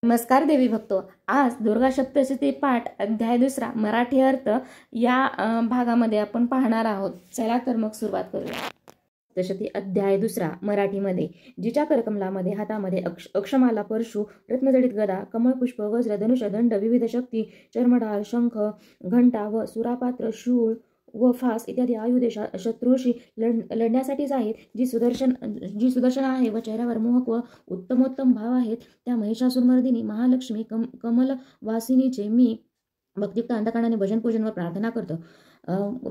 नमस्कार देवी भक्तो, आज दुर्गा सप्तशती पाठ अध्याय 2 मराठी अर्थ या भागामध्ये आपण पाहणार आहोत. चला तर मग सुरुवात करूया. सप्तशती अध्याय 2 मराठीमध्ये. जिच्या करकमलामध्ये हातामध्ये अक्षमाला, परशु, रत्नजडित गदा, कमळपुष्प, वज्र, धनुष, दंड, विविध शक्ती, चर्मढाल, शंख, घंटा व सुरापात्र, शूळ व फास इत्यादी आयुधे शत्रूशी लढण्यासाठीच आहेत. जी सुदर्शन आहे व चेहऱ्यावर मोहक व उत्तमोत्तम भाव आहेत, त्या महिषासुरमर्दिनी महालक्ष्मी कमलवासिनीचे मी भक्तियुक्त अंतःकरणाने भजन पूजन व प्रार्थना करतो.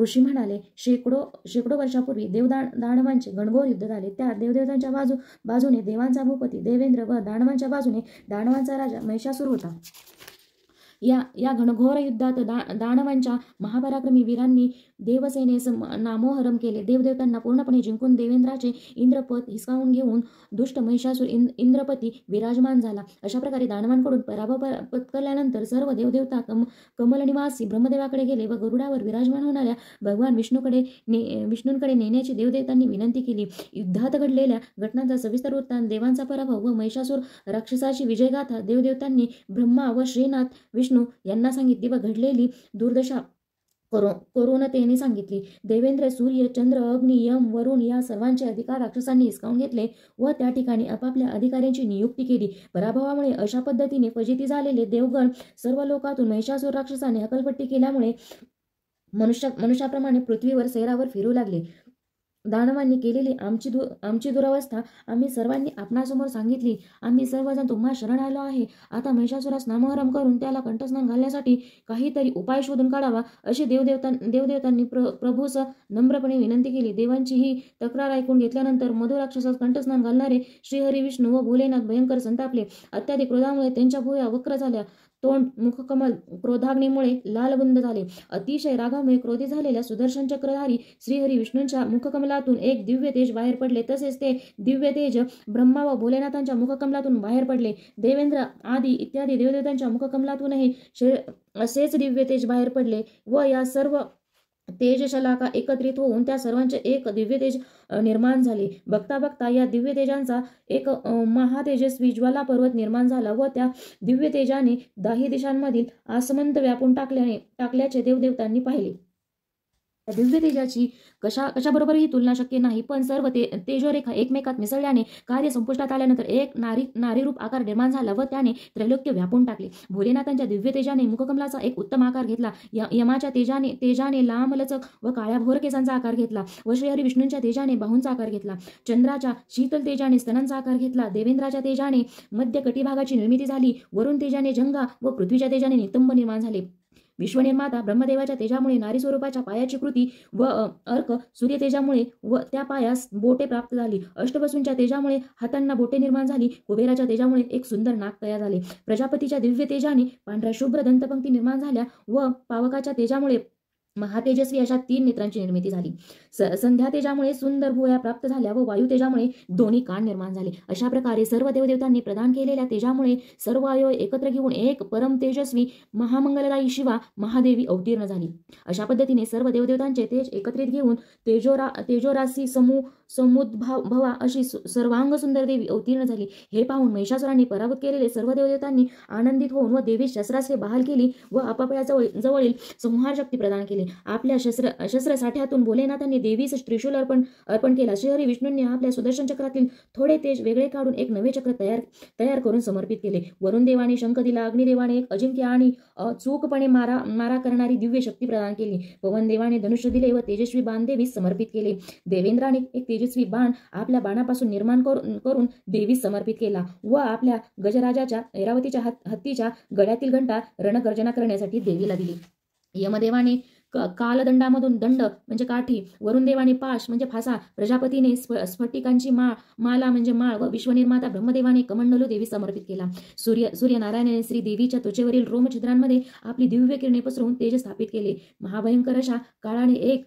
ऋषी म्हणाले, शेकडो वर्षापूर्वी दानवांचे घनघोर युद्ध झाले. त्या देवदेवतांच्या बाजूने देवांचा भूपती देवेंद्र व दानवांच्या बाजूने दानवांचा राजा महिषासुर होता. या घनघोर युद्धात दानवांच्या महापराक्रमी वीरांनी देवसेनेस नामोहरम केले. देवदेवतांना पूर्णपणे जिंकून देवेंद्राचे इंद्रपद हिसकावून घेऊन दुष्ट महिषासुर इंद्रपती विराजमान झाला. अशा प्रकारे दानवांकडून पराभव पत्करल्यानंतर सर्व देवदेवता कमलनिवासी ब्रह्मदेवाकडे गेले व गरुडावर विराजमान होणाऱ्या भगवान विष्णूंकडे नेण्याची देवदेवतांनी विनंती केली. युद्धात घडलेल्या घटनांचा सविस्तर वृत्तांत, देवांचा पराभव व महिषासुर राक्षसाची विजयगाथा देवदेवतांनी ब्रह्मा व श्रीनाथ विष्णू यांना सांगितली व घडलेली दुर्दशा करुणतेने सांगितली. देवेंद्र, सूर्य, चंद्र, अग्नी, यम, वरुण या सर्वांचे अधिकार राक्षसांनी हिसकावून घेतले व त्या ठिकाणी आपापल्या अधिकाऱ्यांची नियुक्ती केली. पराभवामुळे अशा पद्धतीने फजिती झालेले देवगण सर्व लोकातून महिषासुर राक्षसाने हकलपट्टी केल्यामुळे मनुष्याप्रमाणे पृथ्वीवर सैरावर फिरू लागले. दानवांनी केलेली आमची दुरावस्था आम्ही सर्वांनी आपणासमोर सांगितली. आम्ही सर्वजण तुम्हा शरण आलो आहे. आता महिषासुरास नामोहरम करून त्याला कंठस्नान घालण्यासाठी काहीतरी उपाय शोधून काढावा अशी देवदेवतांनी प्रभूस नम्रपणे विनंती केली. देवांची ही तक्रार ऐकून घेतल्यानंतर मधु राक्षसास कंठस्नान घालणारे श्रीहरी विष्णू व भोलेनाथ भयंकर संतापले. अत्याधिक क्रोधामुळे त्यांच्या भुवया वक्र झाल्या. तोंड मुखकमल क्रोधाग्नीमुळे लालबुंद झाले. अतिशय रागामुळे क्रोधी झालेल्या सुदर्शन चक्रधारी श्रीहरी विष्णूंच्या मुखकमलातून एक दिव्य तेज बाहेर पडले. तसेच ते दिव्य तेज ब्रह्मा व भोलेनाथांच्या मुखकमलातून बाहेर पडले. देवेंद्र आदी इत्यादी देवदेवतांच्या मुखकमलातूनही असेच दिव्य तेज बाहेर पडले व या सर्व तेजशलाका एकत्रित होऊन त्या सर्वांचे एक दिव्य तेज निर्माण झाले. बघता बघता या दिव्य तेजांचा एक महातेजस्वी ज्वाला पर्वत निर्माण झाला व त्या दिव्य तेजाने दाही दिशांमधील आसमंत व्यापून टाकल्याचे देवदेवतांनी पाहिले. दिव्य तेजाची कशाबरोबरही तुलना शक्य नाही, पण सर्व तेजोरेखा एकमेकात मिसळल्याने कार्य संपुष्टात आल्यानंतर एक नारीरूप आकार निर्माण झाला व त्याने त्रैलोक्य व्यापून टाकले. भोलेनाथांच्या दिव्य तेजाने मुखकमलाचा एक उत्तम आकार घेतला. यमाच्या तेजाने लांबलचक व काळ्याभोर केसांचा आकार घेतला व श्रीहरी विष्णूंच्या तेजाने बाहूंचा आकार घेतला. चंद्राच्या शीतल तेजाने स्तनांचा आकार घेतला. देवेंद्राच्या तेजाने मध्य कटिभागाची निर्मिती झाली. वरुण तेजाने जंगा व पृथ्वीच्या तेजाने नितंब निर्माण झाले. विश्वनिर्माता ब्रह्मदेवाच्या तेजामुळे नारी स्वरूपाच्या पायाची कृती व अर्क, सूर्य तेजामुळे व त्या पायास बोटे प्राप्त झाली. अष्टवसूंच्या तेजामुळे हातांना बोटे निर्माण झाली. कुबेराच्या तेजामुळे एक सुंदर नाक तयार झाले. प्रजापतीच्या दिव्य तेजाने पांढऱ्या शुभ्र दंतपंक्ती निर्माण झाल्या व पावकाच्या तेजामुळे महातेजस्वी अशा 3 नेत्रांची निर्मिती झाली. संध्या तेजामुळे सुंदर भुवया प्राप्त झाल्या व वायू तेजामुळे दोन्ही कान निर्माण झाले. अशा प्रकारे सर्व देवदेवतांनी प्रदान केलेल्या तेजामुळे सर्व अवयव एकत्र घेऊन एक परम तेजस्वी महामंगलदायी शिवा महादेवी अवतीर्ण झाली. अशा पद्धतीने सर्व देवदेवतांचे तेज एकत्रित घेऊन तेजोरासी समुद्भवा अशी सर्वांग सुंदर देवी अवतीर्ण झाली. हे पाहून महिषासुरांनी पराभूत केलेले सर्व देवदेवतांनी आनंदित होऊन व देवी शस्त्रास्त्रे बहाल केली व आपापल्या जवळील संहार शक्ती प्रदान केली. आपल्या शस्त्रसाठ्यातून भोलेनाथांनी देवीस त्रिशूल अर्पण केला. श्रीहरी विष्णूंनी आपल्या सुदर्शन चक्रातील थोडे तेज वेगळे काढून एक नवे चक्र तयार करून समर्पित केले. वरुण देवाने शंख दिला. अग्निदेवाने एक अजिंक्य आणि चूकपणे मारा करणारी दिव्य शक्ती प्रदान केली. पवन देवाने धनुष्य दिले व तेजस्वी बाण देवीस समर्पित केले. देवेंद्राने एक तेजस्वी बाण आपल्या बाणापासून निर्माण करून देवीस समर्पित केला व आपल्या गजराजाच्या ऐरावतीच्या हत्तीच्या गळ्यातील घंटा रणगर्जना करण्यासाठी देवीला दिली. यमदेवाने कालदंडामधून दंड म्हणजे काठी, वरुण देवाने पाश म्हणजे फासा, प्रजापतीने स्फटिकांची माला म्हणजे माळ व विश्वनिर्माता ब्रह्मदेवाने कमंडलू देवी समर्पित केला. सूर्यनारायणाने श्री देवीच्या त्वचेवरील रोमछिद्रांमध्ये आपली दिव्य किरणे पसरून तेज स्थापित केले. महाभयंकर अशा काळाने एक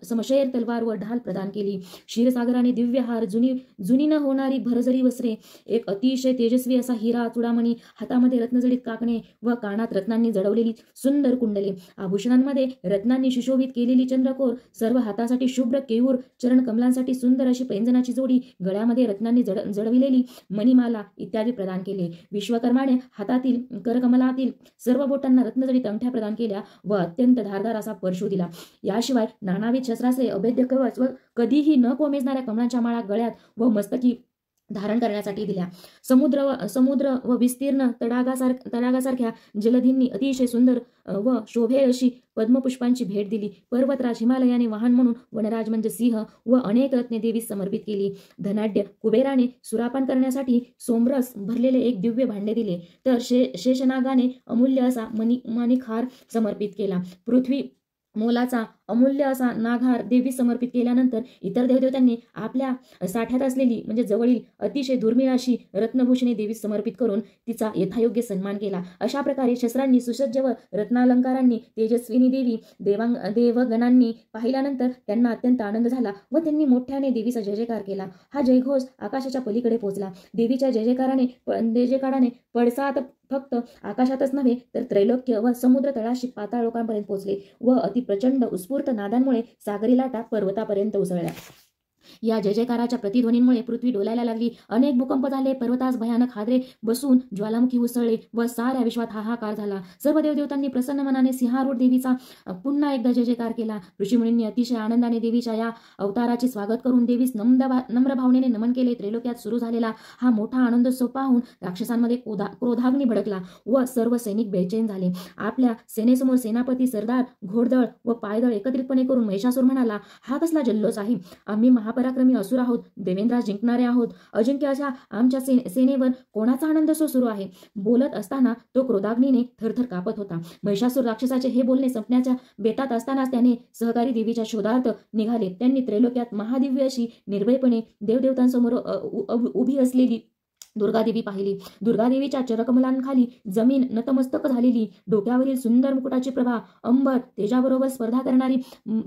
समशेर तलवार व ढाल प्रदान केली. क्षीरसागराने दिव्य हार, जुनी न होणारी भरजरी वस्त्रे, एक अतिशय तेजस्वी असा हिरा चुडामणी, हातामध्ये रत्नजडित काकणे व कानात रत्नांनी जडवलेली सुंदर कुंडले, आभूषणांमध्ये रत्नांनी सुशोभित केलेली चंद्रकोर, सर्व हातासाठी शुभ्र केयूर, चरण कमलांसाठी सुंदर अशी पैंजनाची जोडी, गळ्यामध्ये रत्नांनी जडविलेली मणिमाला इत्यादी प्रदान केले. विश्वकर्माने हातातील करकमलातील सर्व बोटांना रत्नजडित अंगठ्या प्रदान केल्या व अत्यंत धारदार असा परशु दिला. याशिवाय नानाविध शस्त्राचे, अभेद्य कवच व कधीही न कोमेजणाऱ्या कमळांच्या माळा गळ्यात व मस्तकी धारण करण्यासाठी दिल्या. समुद्र व विस्तीर्ण तडागासारख्या जलधींनी अतिशय सुंदर व शोभे अशी पद्मपुष्पांची भेट दिली. पर्वतराज हिमालयाने वाहन म्हणून वनराज म्हणजे सिंह व अनेक रत्ने देवीस समर्पित केली. धनाढ्य कुबेराने सुरापान करण्यासाठी सोमरस भरलेले एक दिव्य भांडे दिले, तर शेषनागाने अमूल्य असा मणिखार समर्पित केला. पृथ्वी मोलाचा अमूल्य असा नागहार देवी समर्पित केल्यानंतर इतर देवदेवतांनी आपल्या साठ्यात असलेली म्हणजे जवळील अतिशय दुर्मिळ अशी रत्नभूषणे देवी समर्पित करून तिचा यथायोग्य सन्मान केला. अशा प्रकारे शस्त्रांनी सुसज्ज व रत्नालंकारांनी तेजस्विनी देवी देवगणांनी पाहिल्यानंतर त्यांना अत्यंत आनंद झाला व त्यांनी मोठ्याने देवीचा जय जयकार केला. हा जयघोष आकाशाच्या पलीकडे पोहोचला. देवीच्या जय जयकाराने पडसाद फक्त आकाशातच नव्हे तर त्रैलोक्य व समुद्र तळाशी पाताळ लोकांपर्यंत पोहोचले व अति प्रचंड उत्स्फूर्त नादांमुळे सागरी लाटा पर्वतापर्यंत उसळल्या. या जय जयकाराच्या प्रतिध्वनींमुळे पृथ्वी डोलायला लागली. अनेक भूकंप झाले. पर्वतास भयानक हादरे बसून ज्वालामुखी उसळले व साऱ्या विश्वात हाहाकार झाला. सर्व देवदेवतांनी प्रसन्न मनाने सिंहारूढ देवीचा पुन्हा एकदा जय जयकार केला. ऋषीमुनींनी अतिशय आनंदाने देवीच्या या अवताराचे स्वागत करून देवीस नम्र भावनेने नमन केले. त्रैलोक्यात सुरू झालेला हा मोठा आनंदोत्सव पाहून राक्षसांमध्ये क्रोधाग्नी भडकला व सर्व सैनिक बेचैन झाले. आपल्या सेनेसमोर सेनापती, सरदार, घोडदळ व पायदळ एकत्रितपणे करून महिषासूर म्हणाला, हा कसला जल्लोष आहे? आम्ही महापराक्रमी असुर आहोत, देवेंद्रास जिंकणारे आहोत. अजिंक्य अशा आमच्या सेनेवर कोणाचा आनंदोत्सव सुरू आहे? बोलत असताना तो क्रोधाग्नीने थरथर कापत होता. महिषासूर राक्षसाचे हे बोलणे संपण्याच्या बेतात असतानाच त्याने सहकारी देवीच्या शोधार्थ निघाले. त्यांनी त्रैलोक्यात महादिव्य अशी निर्भयपणे देवदेवतांसमोर उभी असलेली दुर्गादेवी पाहिली. दुर्गादेवीच्या चरकमलांखाली जमीन नतमस्तक झालेली, डोक्यावरील सुंदर मुकुटाची प्रभा अंबर तेजाबरोबर स्पर्धा करणारी,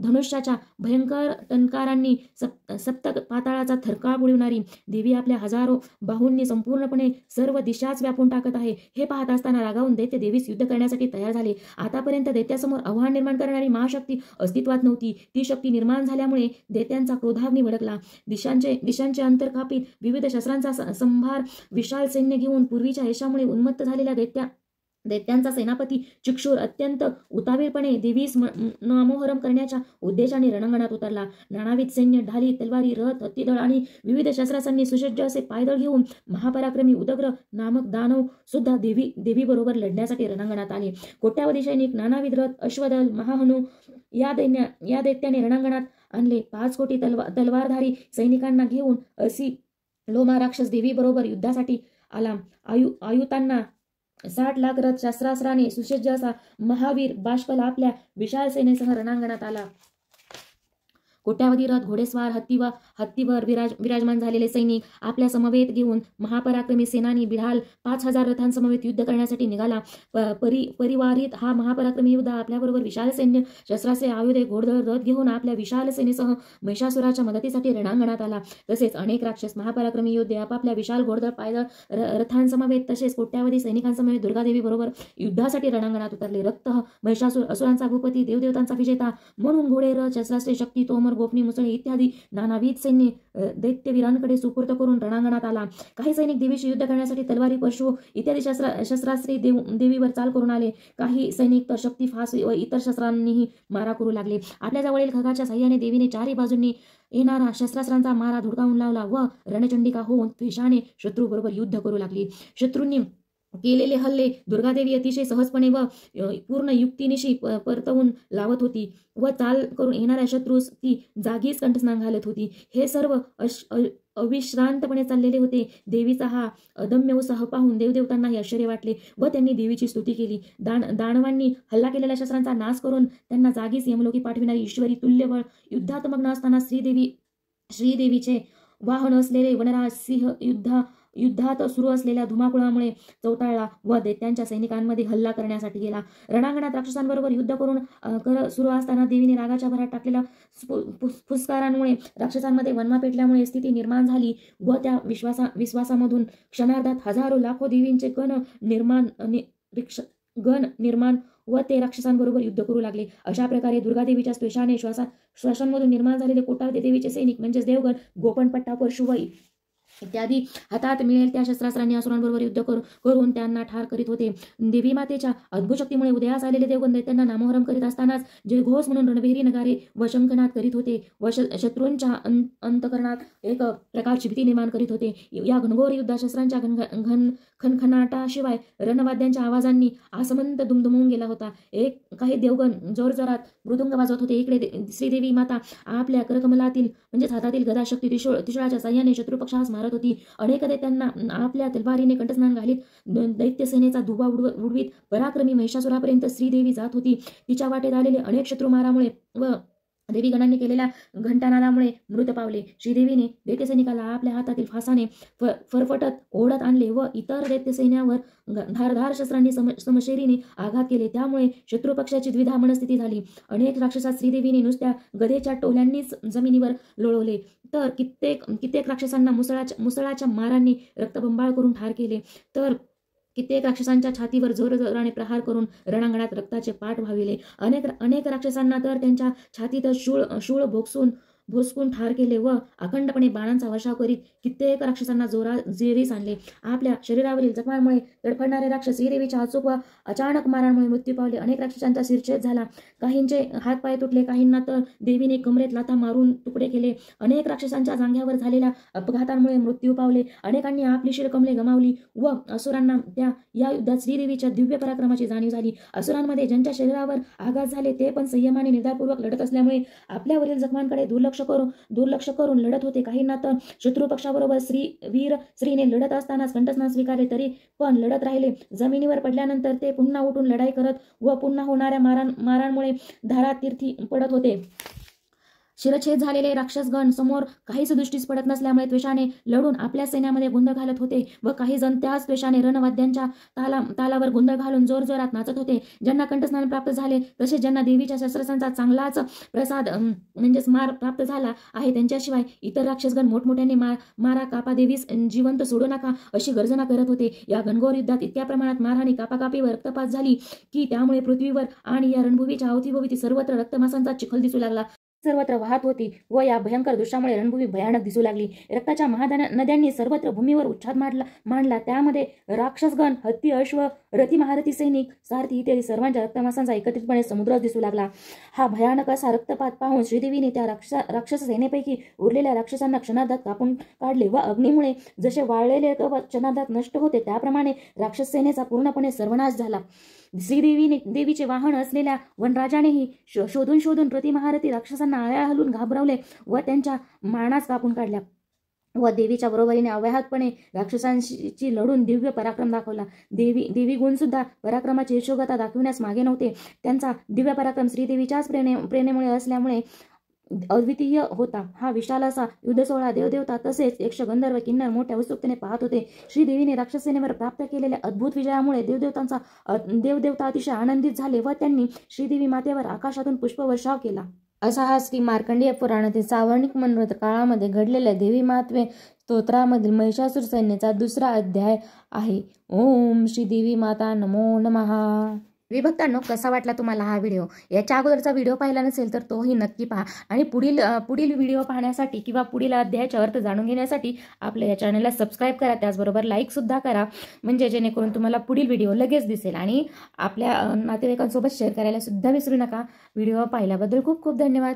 धनुष्याच्या भयंकर टंकारांनी सप्त पाताळाचा थरकाप उडविणारी देवी आपल्या हजारो बाहूंनी संपूर्णपणे सर्व दिशाच व्यापून टाकत आहे. हे पाहत असताना रागावून दैत्य देवीस युद्ध करण्यासाठी तयार झाले. आतापर्यंत दैत्यासमोर आव्हान निर्माण करणारी महाशक्ती अस्तित्वात नव्हती. ती शक्ती निर्माण झाल्यामुळे दैत्यांचा क्रोधाग्नी भडकला. दिशांचे अंतर कापीत विविध शस्त्रांचा संभार विशाल सैन्य घेऊन पूर्वीच्या यशामुळे उन्मत्त झालेल्या दैत्यांचा सेनापती चिक्षुर अत्यंत उतावीरपणे देवीस नामोहरम करण्याच्या उद्देशाने रणांगणात उतरला. नानाविध सैन्य, ढाली, तलवारी, रथ, हत्तीदळ आणि विविध शस्त्रांनी सुसज्ज असे पायदळ घेऊन महापराक्रमी उदग्र नामक दानव सुद्धा देवीबरोबर लढण्यासाठी रणांगणात आले. कोट्यावधी सैनिक, नानाविध रथ, अश्वदल, महाहनू या दैत्याने रणांगणात आणले. 5 कोटी तलवारधारी सैनिकांना घेऊन असी लोमा राक्षस देवीबरोबर युद्धासाठी आला. आयुतांना 60 लाख रथ शस्त्रास्त्राने सुसज्ज असा महावीर बाष्कल आपल्या विशाल सेनेसह रणांगणात आला. कोट्यावधी रथ, घोडेस्वार, हत्तीवर विराजमान झालेले सैनिक आपल्या समवेत घेऊन महापराक्रमी सेनानी बिढाल 5000 रथांसमवेत युद्ध करण्यासाठी निघाला. परिवारित हा महापराक्रमी योद्धा आपल्याबरोबर विशाल सैन्य, शस्त्राचे आयुधे, घोडदळ, रथ घेऊन आपल्या विशाल सेनेसह महिषासुराच्या मदतीसाठी रणांगणात आला. तसेच अनेक राक्षस महापराक्रमी योद्धे आपापल्या विशाल घोडदळ, पायदळ, रथांसमवेत तसेच कोट्यावधी सैनिकांसमवेत दुर्गादेवी बरोबर युद्धासाठी रणांगणात उतरले. रक्त महिषासूर असुरांचा भूपती, देवदेवतांचा विजेता म्हणून घोडे, रथ, शस्त्रास्त्रे, शक्ती, तोमर, गोपनी, मुसळे इत्यादी नानाविध सैन्य दैत्यवीरांकडे सुपूर्त करून रणांगणात आला. काही सैनिक देवीशी युद्ध करण्यासाठी तलवारी, परशु इत्यादी शस्त्रास्त्रे देवीवर चाल करून आले. काही सैनिक तर शक्ती, फास व इतर शस्त्रांनीही मारा करू लागले. आपल्या जवळील खगाच्या साह्याने देवीने चारही बाजूंनी येणारा शस्त्रास्त्रांचा मारा धुडकावून लावला व रणचंडिका होऊन त्वेषाने शत्रूबरोबर युद्ध करू लागली. शत्रूंनी केलेले हल्ले दुर्गादेवी अतिशय सहजपणे व पूर्ण युक्तीनिशी परतवून लावत होती व चाल करून येणाऱ्या शत्रूस ती जागीच कंठस्नान घालत होती. हे सर्व अविश्रांतपणे चाललेले होते. देवीचा हा अदम्य उत्साह पाहून देवदेवतांनाही आश्चर्य वाटले व त्यांनी देवीची स्तुती केली. दानवांनी हल्ला केलेल्या शस्त्रांचा नाश करून त्यांना जागीच यमलोकी पाठविणारी ईश्वरी तुल्यबळ युद्धात मग्न असताना श्रीदेवीचे वाहन असलेले वनराज सिंह युद्धात सुरू असलेल्या धुमाकुळामुळे चौताळला व दैत्यांच्या सैनिकांमध्ये हल्ला करण्यासाठी गेला. रणांगणात राक्षसांबरोबर युद्ध करून सुरू असताना देवीने रागाच्या भरात टाकलेल्या फुसकारांमुळे राक्षसांमध्ये वन्मा पेटल्यामुळे स्थिती निर्माण झाली व त्या विश्वासामधून क्षणार्धात हजारो लाखो देवींचे गण गण निर्माण व ते राक्षसांबरोबर युद्ध करू लागले. अशा प्रकारे दुर्गादेवीच्या त्वेषाने श्वासांमधून निर्माण झालेले कोटावते देवीचे सैनिक म्हणजेच देवगण गोपनपट्टा परशुव इत्यादी हातात मिळेल त्या शस्त्रास्त्रांनी असुरांबरोबर युद्ध करून त्यांना ठार करीत होते. देवी मातेच्या अद्भुत शक्तीमुळे उदयास आलेले देवगण दैत्यांना नामोहरम करीत असतानाच जे घोष म्हणून रणभेरी नगारे व शंखनाद करीत होते व शत्रूंच्या अंतकरणात एक प्रकारची भीती निर्माण करीत होते. या घनघोर युद्धात शस्त्रांच्या खणखणाटाशिवाय रणवाद्यांच्या आवाजांनी आसमंत दुमदुमून गेला होता. काही देवगण जोरजोरात मृदुंग वाजवत होते. इकडे श्रीदेवी माता आपल्या करकमलातील म्हणजेच हातातील गदाशक्ती त्रिशूळाच्या साह्याने शत्रुपक्षास मारत होती. अनेक दैत्यांना आपल्या तलवारीने कंठस्नान घालीत दैत्यसेनेचा धुवा उडवीत पराक्रमी महिषासुरापर्यंत श्रीदेवी जात होती. तिच्या वाटेत आलेले अनेक शत्रुमारामुळे व देवीगणांनी केलेल्या घंटानादामुळे मृत पावले. श्रीदेवीने दैत्यसैनिकाला आपल्या हातातील फासाने फरफटत ओढत आणले व इतर दैत्यसैन्यावर धारधार शस्त्रांनी समशेरीने आघात केले. त्यामुळे शत्रुपक्षाची द्विधा मनस्थिती झाली. अनेक राक्षसात श्रीदेवीने नुसत्या गदेच्या टोल्यांनीच जमिनीवर लोळवले तर कित्येक राक्षसांना मुसळाच्या मारांनी रक्तबंबाळ करून ठार केले तर कित्येक राक्षसांच्या छातीवर जोरजोराने प्रहार करून रणांगणात रक्ताचे पाट व्हाविले. अनेक राक्षसांना तर त्यांच्या छातीत शूळ भोसकून ठार केले व अखंडपणे बाणांचा वर्षाव करीत कित्येक राक्षसांना जेरीस आणले. आपल्या शरीरावरील जखमांमुळे तडफडणारे राक्षस श्रीदेवीच्या अचूक व अचानक मारांमुळे मृत्यू पावले. अनेक राक्षसांचा शिरच्छेद झाला. काहींचे हातपाय तुटले, काहींना तर देवीने कमरेत लाथा मारून तुकडे केले. अनेक राक्षसांच्या जांघ्यावर झालेल्या अपघातांमुळे मृत्यू पावले. अनेकांनी आपली शिरकमले गमावली व असुरांना या युद्धात श्रीदेवीच्या दिव्य पराक्रमाची जाणीव झाली. असुरांमध्ये ज्यांच्या शरीरावर आघात झाले ते पण संयमाने निर्धारपूर्वक लढत असल्यामुळे आपल्यावरील जखमांकडे दुर्लक्ष करून लढत होते. काहींना तर शत्रुपक्षाबरोबर श्रीने लढत असतानाच कंठस्नान स्वीकारले तरी पण लढत राहिले. जमिनीवर पडल्यानंतर ते पुन्हा उठून लढाई करत व पुन्हा होणाऱ्या मारांमुळे धारातीर्थी पडत होते. शिरच्छेद झालेले राक्षसगण समोर काहीच दृष्टीस पडत नसल्यामुळे त्वेषाने लढून आपल्या सैन्यामध्ये गोंधळ घालत होते व काही जण त्याच त्वेषाने रणवाद्यांच्या तालावर गोंधळ घालून जोरजोरात नाचत होते. ज्यांना कंठस्नान प्राप्त झाले तसेच ज्यांना देवीच्या शस्त्रांचा चांगलाच प्रसाद म्हणजेच मार प्राप्त झाला आहे त्यांच्याशिवाय इतर राक्षसगण मोठमोठ्याने मारा कापा देवीस जिवंत सोडू नका अशी गर्जना करत होते. या घनघोर युद्धात इतक्या प्रमाणात मारहाणी कापाकापीवर रक्तपात झाली की त्यामुळे पृथ्वीवर आणि या रणभूमीच्या अवतीभोवती सर्वत्र रक्तमासांचा चिखल दिसू लागला. सर्वत्र वाहत होती व या भयंकर दृश्यामुळे रणभूमी भयानक दिसू लागली. रक्ताच्या महानद्यांनी सर्वत्र भूमीवर उच्छाद मांडला. त्यामध्ये राक्षसगण, हत्ती, अश्व, रथी, महारथी, सैनिक, सारथी इत्यादी सर्वांच्या रक्तमासांचा एकत्रितपणे समुद्र दिसू लागला. हा भयानक असा रक्तपात पाहून श्रीदेवीने त्या राक्षस सेनेपैकी उरलेल्या राक्षसांना क्षणार्धात कापून काढले व अग्नीमुळे जसे वाळलेले गवत क्षणार्धात नष्ट होते त्याप्रमाणे राक्षस सेनेचा पूर्णपणे सर्वनाश झाला. देवीचे वाहन असलेल्या वनराजानेही शोधून प्रति महारथी राक्षसांना आळ्या हलून घाबरवले व त्यांच्या मानास कापून काढल्या व देवीच्या बरोबरीने अव्याहतपणे राक्षसांशी लढून दिव्य पराक्रम दाखवला. देवी गुण सुद्धा पराक्रमाची यशोगाथा दाखविण्यास मागे नव्हते. त्यांचा दिव्य पराक्रम श्रीदेवीच्याच प्रेरणेमुळे असल्यामुळे अद्वितीय होता. हा विशाल असा युद्ध सोहळा देवदेवता तसेच यक्ष, गंधर्व, किन्नर मोठ्या उत्सुकतेने पाहत होते. श्रीदेवीने राक्षसेनेवर प्राप्त केलेल्या अद्भुत विजयामुळे देवदेवता अतिशय आनंदित झाले व त्यांनी श्रीदेवी मातेवर आकाशातून पुष्पवर्षाव केला. असा हा श्री मार्कंडेय पुराणातील सावर्णिक मनोरथ काळामध्ये घडलेल्या देवी मात्वे स्तोत्रामधील महिषासुर सैन्याचा 2रा अध्याय आहे. ओम श्री देवी माता नमो नमः. विभक्तांनो, कसा वाटला तुम्हाला हा व्हिडिओ? याच्या अगोदरचा व्हिडिओ पाहिला नसेल तर तोही नक्की पहा आणि पुढील व्हिडिओ पाहण्यासाठी किंवा पुढील अध्यायाचा अर्थ जाणून घेण्यासाठी आपल्या या चॅनलला सबस्क्राईब करा. त्याचबरोबर लाईक सुद्धा करा म्हणजे जेणेकरून तुम्हाला पुढील व्हिडिओ लगेच दिसेल आणि आपल्या नातेवाईकांसोबत शेअर करायला सुद्धा विसरू नका. व्हिडिओ पाहिल्याबद्दल खूप खूप धन्यवाद.